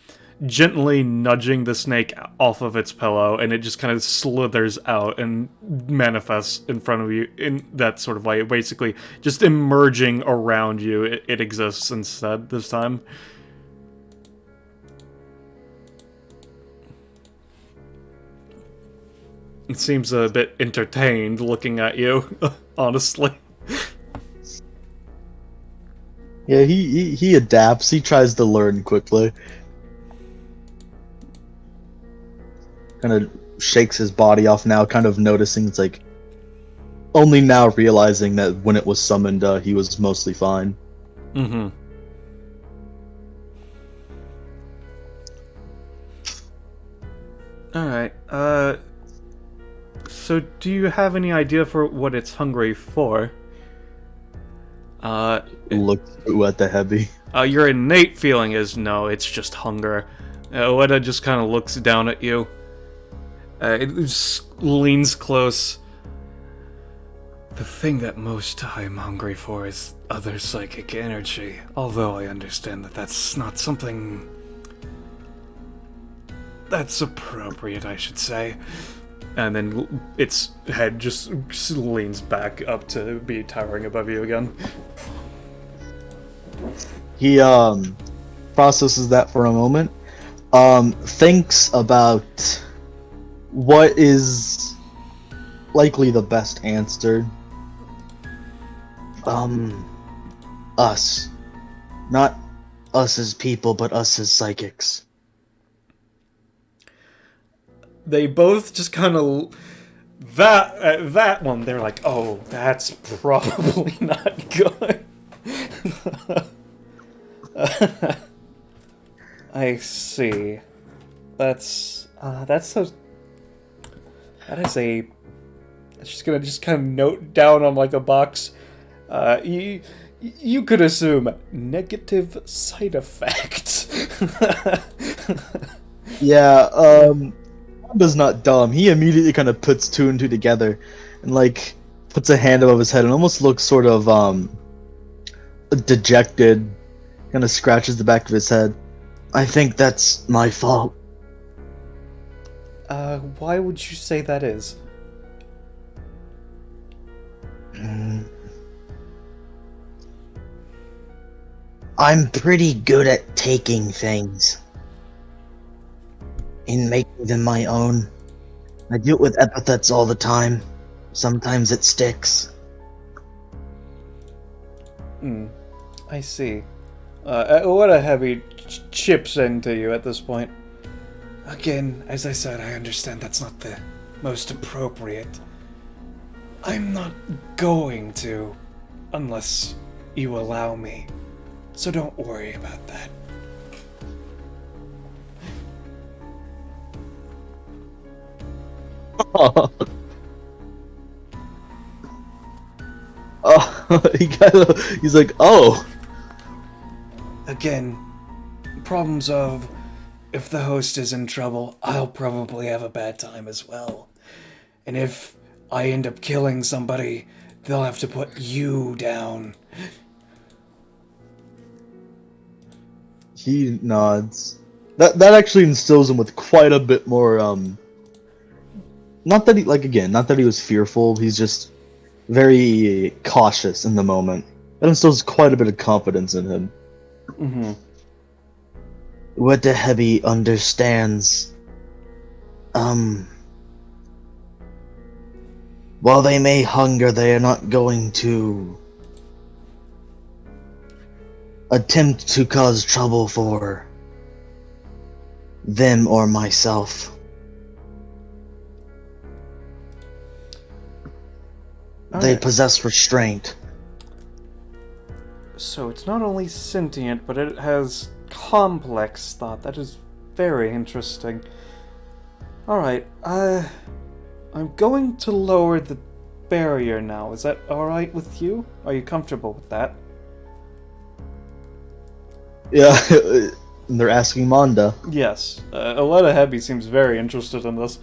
gently nudging the snake off of its pillow, and it just kind of slithers out and manifests in front of you in that sort of way, basically just emerging around you. It exists instead this time. It seems a bit entertained looking at you, honestly. Yeah, he adapts. He tries to learn quickly. Kind of shakes his body off now, kind of noticing it's like only now realizing that when it was summoned, he was mostly fine. Mm-hmm. Alright, so do you have any idea for what it's hungry for? Look at the heavy. Your innate feeling is no, it's just hunger. Ueda just kind of looks down at you. It just leans close. The thing that most I'm hungry for is other psychic energy, although I understand that that's not something that's appropriate, I should say. And then its head just leans back up to be towering above you again. He processes that for a moment. Thinks about what is likely the best answer. Us. Not us as people, but us as psychics. They both just kind of that one. They're like, "Oh, that's probably not good." I see. That's so. That is a. I'm just gonna kind of note down on like a box. You could assume negative side effect. Yeah, Wanda's not dumb. He immediately kind of puts two and two together and like puts a hand above his head and almost looks sort of dejected, kind of scratches the back of his head. I think that's my fault. Why would you say that is? I'm pretty good at taking things and making them my own. I deal with epithets all the time. Sometimes it sticks. I see. What a heavy chips into you at this point. Again, as I said, I understand that's not the most appropriate. I'm not going to, unless you allow me. So don't worry about that. He's like, oh. Again, problems of if the host is in trouble, I'll probably have a bad time as well. And if I end up killing somebody, they'll have to put you down. He nods. That actually instills him with quite a bit more not that he was fearful, he's just very cautious in the moment. That instills quite a bit of confidence in him. Mm-hmm. What the heavy understands. While they may hunger, they are not going to attempt to cause trouble for them or myself. They possess restraint. So it's not only sentient, but it has complex thought. That is very interesting. Alright, I'm going to lower the barrier now. Is that alright with you? Are you comfortable with that? Yeah, and they're asking Manda. Yes, Aletta Hebby seems very interested in this.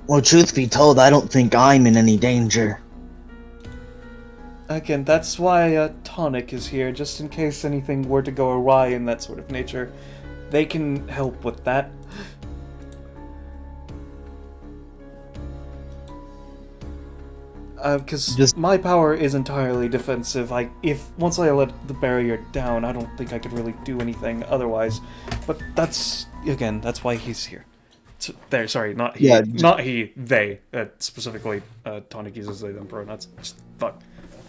Well, truth be told, I don't think I'm in any danger. Again, that's why Tonic is here, just in case anything were to go awry in that sort of nature. They can help with that. Because my power is entirely defensive. Once I let the barrier down, I don't think I could really do anything otherwise. But that's why he's here. Sorry, not he. Yeah, not he. They. Specifically, Tonic uses they them pronouns. Fuck.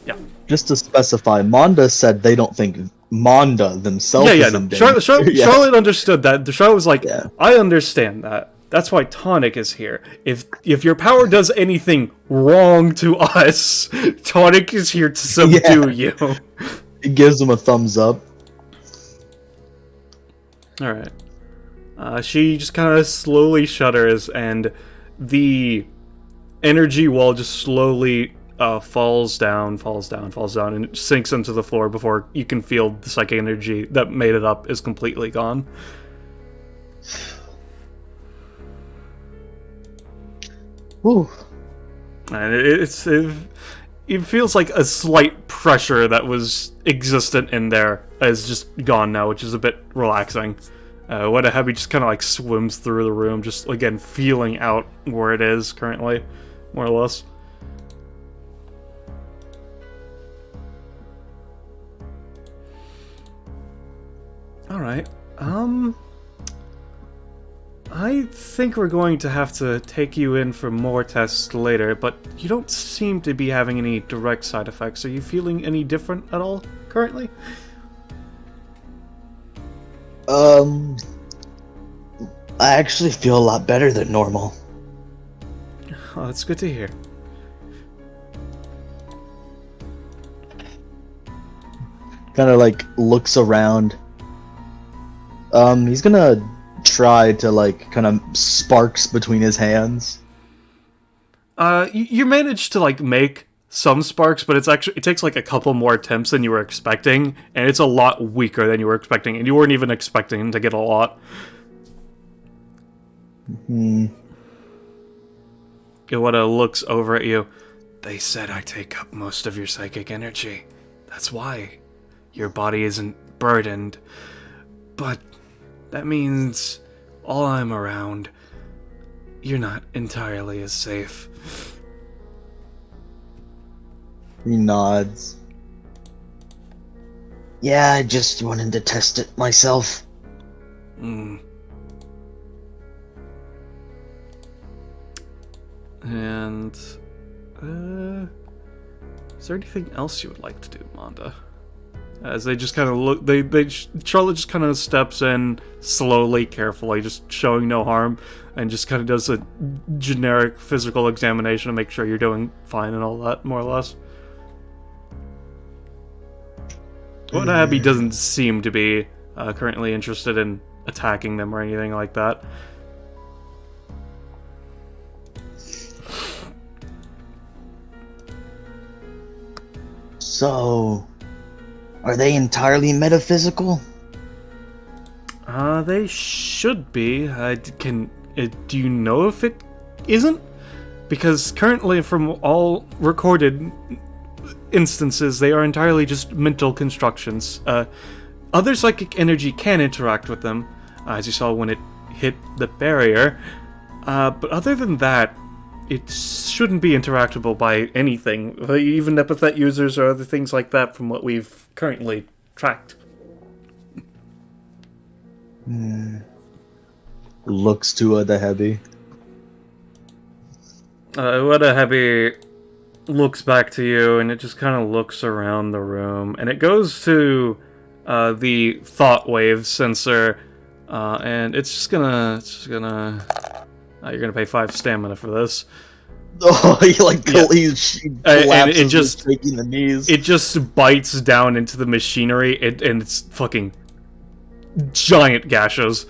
Yeah. Just to specify, Manda said they don't think Manda themselves is in danger. Charlotte understood that. Charlotte was like, Yeah. I understand that. That's why Tonic is here. If your power does anything wrong to us, Tonic is here to subdue you. It gives them a thumbs up. Alright. She just kind of slowly shudders, and the energy wall just slowly falls down, and it sinks into the floor before you can feel the psychic energy that made it up is completely gone. Whew. And it feels like a slight pressure that was existent in there is just gone now, which is a bit relaxing. What a Heavy just kind of like swims through the room, just again feeling out where it is currently, more or less. Alright, I think we're going to have to take you in for more tests later, but you don't seem to be having any direct side effects. Are you feeling any different at all currently? I actually feel a lot better than normal. Oh, that's good to hear. Kind of like looks around. He's gonna try to like kind of sparks between his hands. You managed to like make some sparks, but it takes like a couple more attempts than you were expecting, and it's a lot weaker than you were expecting, and you weren't even expecting to get a lot. Iwata looks over at you. They said I take up most of your psychic energy. That's why your body isn't burdened. But that means all I'm around, you're not entirely as safe. He nods. Yeah, I just wanted to test it myself. And, is there anything else you would like to do, Manda? As they just kind of look, Charlotte just kind of steps in slowly, carefully, just showing no harm, and just kind of does a generic physical examination to make sure you're doing fine and all that, more or less. What Abby doesn't seem to be currently interested in attacking them or anything like that. So, are they entirely metaphysical? They should be. Do you know if it isn't? Because currently, from all recorded instances, they are entirely just mental constructions. Other psychic energy can interact with them, as you saw when it hit the barrier. But other than that, it shouldn't be interactable by anything, even Epithet users or other things like that from what we've currently tracked. Looks to the Heavy. Ueda Heavy looks back to you, and it just kind of looks around the room, and it goes to the thought wave sensor, and it's gonna you're gonna pay 5 stamina for this. Oh, he collapses, and it just taking the knees. It just bites down into the machinery, and it's fucking giant gashes.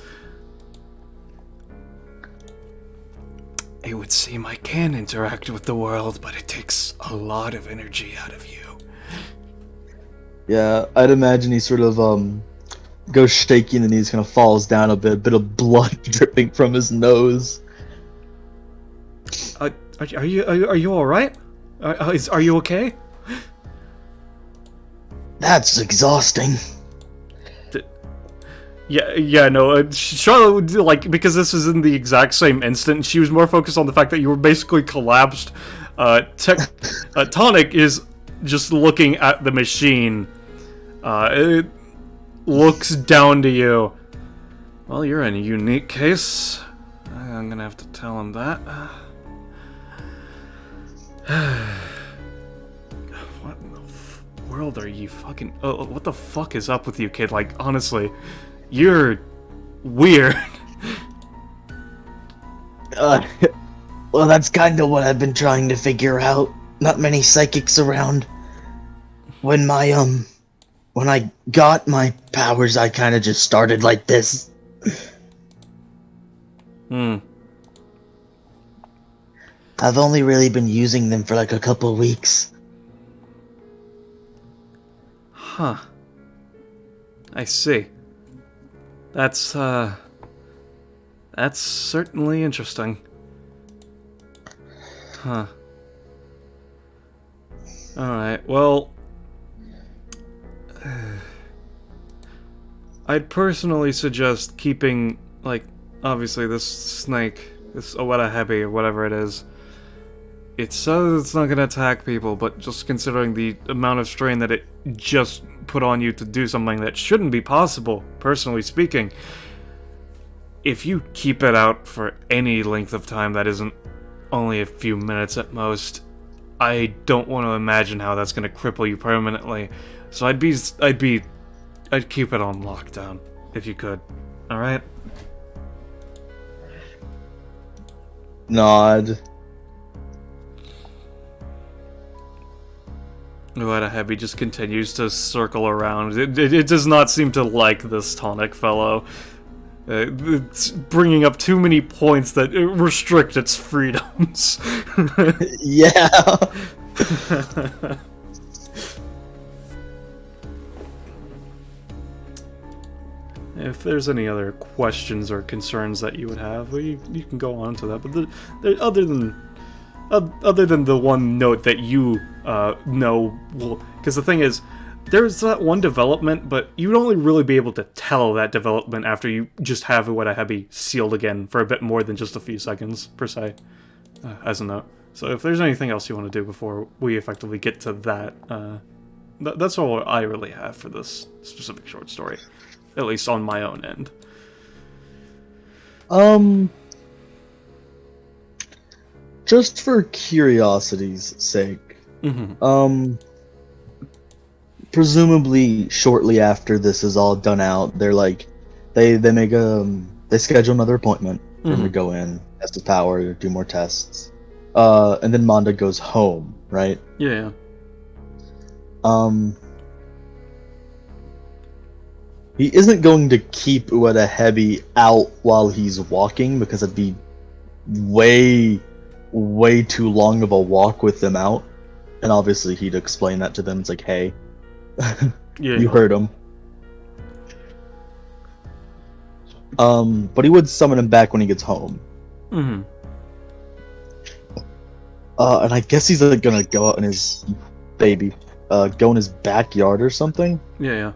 It would seem I can interact with the world, but it takes a lot of energy out of you. Yeah, I'd imagine he sort of goes shaky and then he just kind of falls down a bit of blood dripping from his nose. Are you all right? Are you okay? That's exhausting. Yeah, no. Charlotte would like, because this is in the exact same instant. She was more focused on the fact that you were basically collapsed. Tonic is just looking at the machine. It looks down to you. Well, you're in a unique case. I'm gonna have to tell him that. What in the world are you fucking... Oh, what the fuck is up with you, kid? Like, honestly, you're weird. Well, that's kind of what I've been trying to figure out. Not many psychics around. When I got my powers, I kind of just started like this. I've only really been using them for like a couple weeks. Huh. I see. That's certainly interesting. Huh. Alright, well... I'd personally suggest keeping, like, obviously this snake, this Oweta or whatever it is, it says it's not gonna attack people, but just considering the amount of strain that it just put on you to do something that shouldn't be possible, personally speaking, if you keep it out for any length of time that isn't only a few minutes at most, I don't want to imagine how that's gonna cripple you permanently. So I'd keep it on lockdown, if you could. Alright? Nod. Oweta Heavy just continues to circle around. It does not seem to like this tonic fellow. It's bringing up too many points that restrict its freedoms. Yeah. If there's any other questions or concerns that you would have, well, you can go on to that. But other than the one note that you know, well, because the thing is, there's that one development, but you'd only really be able to tell that development after you just have Oweta Heavy sealed again for a bit more than just a few seconds, per se, as a note. So if there's anything else you want to do before we effectively get to that, that's all I really have for this specific short story. At least on my own end. Just for curiosity's sake, presumably shortly after this is all done out, they're like, they make they schedule another appointment for him to go in, test his power, do more tests, and then Manda goes home, right? Yeah. He isn't going to keep Oweta Heavy out while he's walking, because it'd be way too long of a walk with them out. And obviously he'd explain that to them. It's like, hey, you heard him. But he would summon him back when he gets home. And I guess he's gonna go out in his go in his backyard or something. Yeah.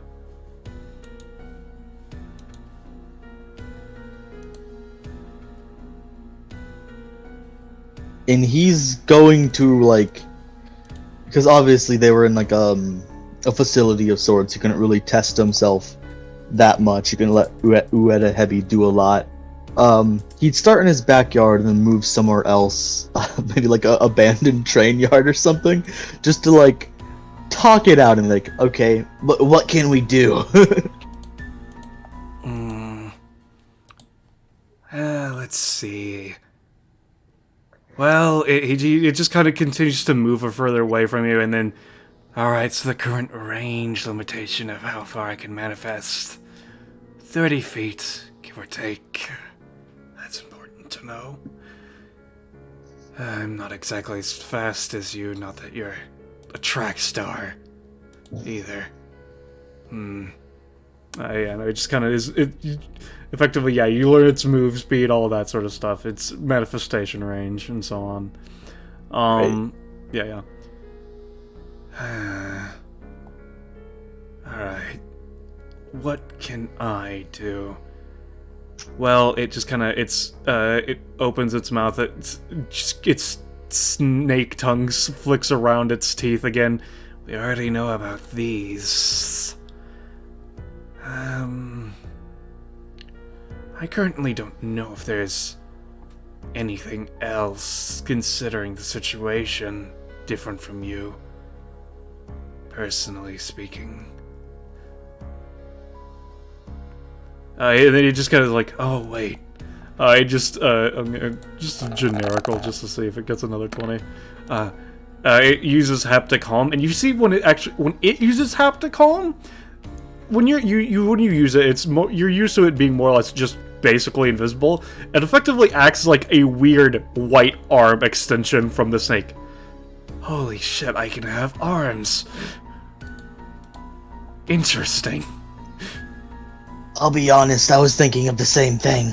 And he's going to, like, because obviously they were in like a facility of sorts. He couldn't really test himself that much. He can let Oweta Heavy do a lot. He'd start in his backyard and then move somewhere else, maybe like a abandoned train yard or something, just to like talk it out and like, okay, what can we do? Let's see. Well, it just kind of continues to move further away from you, and then... Alright, so the current range limitation of how far I can manifest... 30 feet, give or take. That's important to know. I'm not exactly as fast as you, not that you're a track star, either. Yeah, no, it just kind of is. Effectively, yeah, you learn its move speed, all that sort of stuff. Its manifestation range, and so on. Right. Yeah. Alright. What can I do? Well, it just kind of, it opens its mouth, its snake tongue flicks around its teeth again. We already know about these. I currently don't know if there's anything else, considering the situation, different from you. Personally speaking. And then he just kind of like, oh wait. I'm gonna, just a generical, just to see if it gets another 20. It uses haptic hum, and you see when it uses haptic hum, when you use it, you're used to it being more or less just basically invisible. It effectively acts like a weird white arm extension from the snake. Holy shit, I can have arms. Interesting. I'll be honest, I was thinking of the same thing.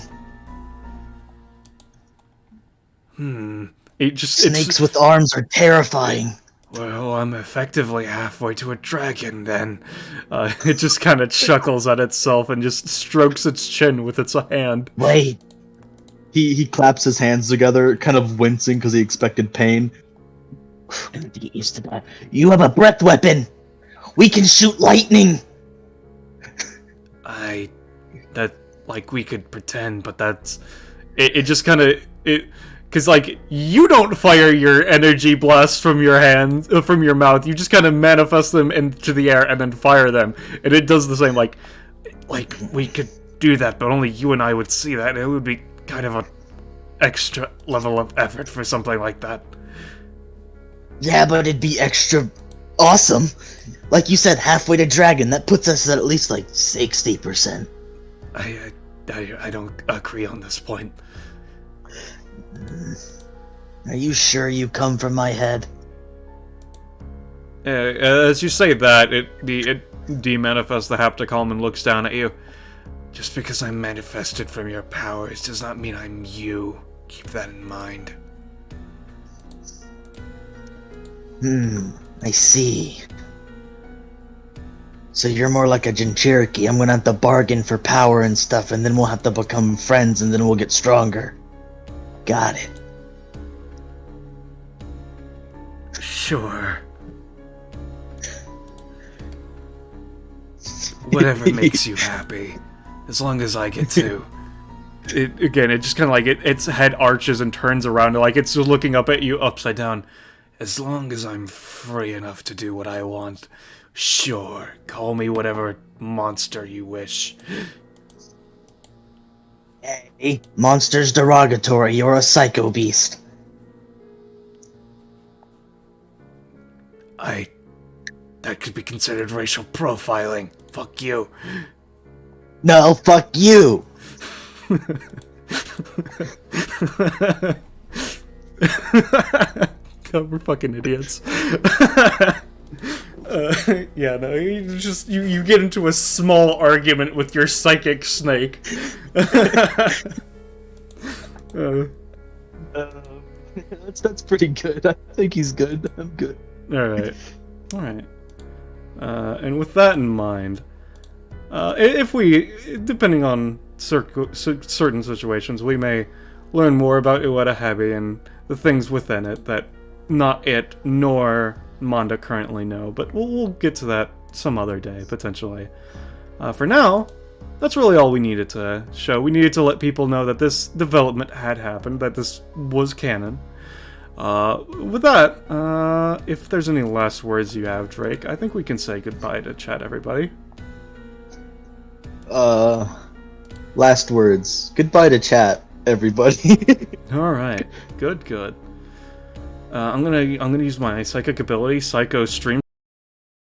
Snakes with arms are terrifying. Well, I'm effectively halfway to a dragon, then. It just kind of chuckles at itself and just strokes its chin with its hand. Wait. He claps his hands together, kind of wincing because he expected pain. I'm gonna get used to that. You have a breath weapon! We can shoot lightning! We could pretend, but that's... It just kind of... Because, like, you don't fire your energy blasts from your hands, from your mouth. You just kind of manifest them into the air and then fire them. And it does the same, like, we could do that, but only you and I would see that. It would be kind of an extra level of effort for something like that. Yeah, but it'd be extra awesome. Like you said, halfway to dragon. That puts us at least, like, 60%. I don't agree on this point. Are you sure you come from my head? As you say that, it demanifests the haptic hum and looks down at you. Just because I'm manifested from your powers does not mean I'm you. Keep that in mind. I see. So you're more like a Jinchuriki. I'm gonna have to bargain for power and stuff, and then we'll have to become friends, and then we'll get stronger. Got it. Sure. Whatever makes you happy. As long as I get to. It just kind of like, its head arches and turns around, like it's looking up at you upside down. As long as I'm free enough to do what I want, sure, call me whatever monster you wish. Hey, monster's derogatory. You're a psycho beast. That could be considered racial profiling. Fuck you. No, fuck you. God, we're fucking idiots. Yeah, no, you get into a small argument with your psychic snake. That's pretty good. I think he's good. I'm good. Alright. And with that in mind, if we, depending on certain situations, we may learn more about Uedahabi and the things within it that not it nor Manda currently know, but we'll get to that some other day, potentially. For now, that's really all we needed to show. We needed to let people know that this development had happened, that this was canon. With that, if there's any last words you have, Drake, I think we can say goodbye to chat, everybody. Last words. Goodbye to chat, everybody. Alright. Good. I'm gonna use my psychic ability, Psycho Stream